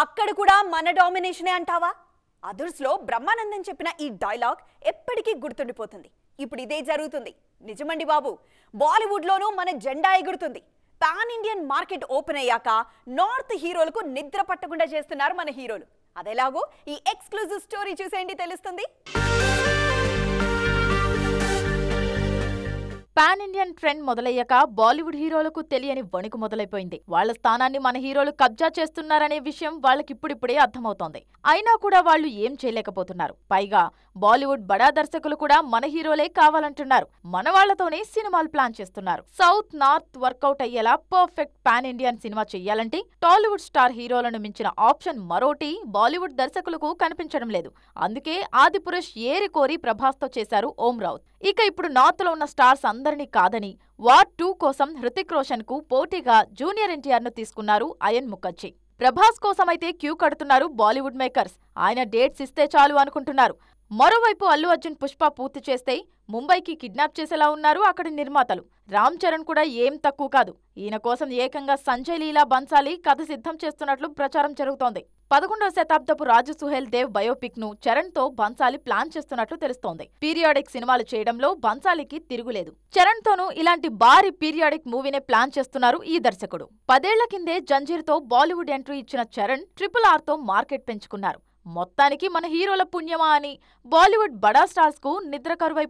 అక్కడ కూడా మన డామినేషనే అంటావా? అదుర్స్లో బ్రహ్మానందం చెప్పిన ఈ డైలాగ్ ఎప్పటికీ గుర్తుండిపోతుంది. ఇప్పుడు ఇదే జరుగుతుంది. నిజమండి బాబు, బాలీవుడ్లోనూ మన జెండా ఎగురుతుంది. పాన్ ఇండియన్ మార్కెట్ ఓపెన్ అయ్యాక నార్త్ హీరోలకు నిద్ర పట్టకుండా చేస్తున్నారు మన హీరోలు. అదేలాగో ఈ ఎక్స్క్లూజివ్ స్టోరీ చూసేయండి, తెలుస్తుంది. పాన్ ఇండియన్ ట్రెండ్ మొదలయ్యాక బాలీవుడ్ హీరోలకు తెలియని వణుకు మొదలైపోయింది. వాళ్ల స్థానాన్ని మన హీరోలు కబ్జా చేస్తున్నారనే విషయం వాళ్ళకిప్పుడిప్పుడే అర్థమవుతోంది. అయినా కూడా వాళ్ళు ఏం చేయలేకపోతున్నారు. పైగా బాలీవుడ్ బడా దర్శకులు కూడా మన హీరోలే కావాలంటున్నారు. మన వాళ్లతోనే సినిమాలు ప్లాన్ చేస్తున్నారు. సౌత్ నార్త్ వర్కౌట్ అయ్యేలా పర్ఫెక్ట్ పాన్ ఇండియన్ సినిమా చెయ్యాలంటే టాలీవుడ్ స్టార్ హీరోలను మించిన ఆప్షన్ మరోటి బాలీవుడ్ దర్శకులకు కనిపించడం లేదు. అందుకే ఆదిపురుష్ ఏరి కోరి ప్రభాస్తో చేశారు ఓం రావుత్. ఇక ఇప్పుడు నార్త్ లో ఉన్న స్టార్స్ అందరినీ కాదని వార్ 2 కోసం హృతిక్ రోషన్ కు పోటీగా జూనియర్ ఎన్టీఆర్ ను తీసుకున్నారు అయన్ ముఖర్జీ. ప్రభాస్ కోసమైతే క్యూ కడుతున్నారు బాలీవుడ్ మేకర్స్. ఆయన డేట్స్ ఇస్తే చాలు అనుకుంటున్నారు. మరోవైపు అల్లు అర్జున్ పుష్ప పూర్తి చేస్తే ముంబైకి కిడ్నాప్ చేసేలా ఉన్నారు అక్కడి నిర్మాతలు. రామ్ చరణ్ కూడా ఏం తక్కువ కాదు. ఈయన కోసం ఏకంగా సంజయ్ లీలా బన్సాలి కథ సిద్ధం చేస్తున్నట్లు ప్రచారం జరుగుతోంది. 11వ శతాబ్దపు రాజు సుహేల్ దేవ్ బయోపిక్ ను చరణ్ తో బన్సాలి ప్లాన్ చేస్తున్నట్లు తెలుస్తోంది. పీరియాడిక్ సినిమాలు చేయడంలో బన్సాలికి తిరుగులేదు. చరణ్ తోనూ ఇలాంటి భారీ పీరియాడిక్ మూవీనే ప్లాన్ చేస్తున్నారు ఈ దర్శకుడు. 10 ఏళ్ల కిందే జంజీర్ తో బాలీవుడ్ ఎంట్రీ ఇచ్చిన చరణ్ RRR తో మార్కెట్ పెంచుకున్నారు. మొత్తానికి మన హీరోల పుణ్యమా అని బాలీవుడ్ బడా స్టార్స్ కు నిద్ర కరువైపు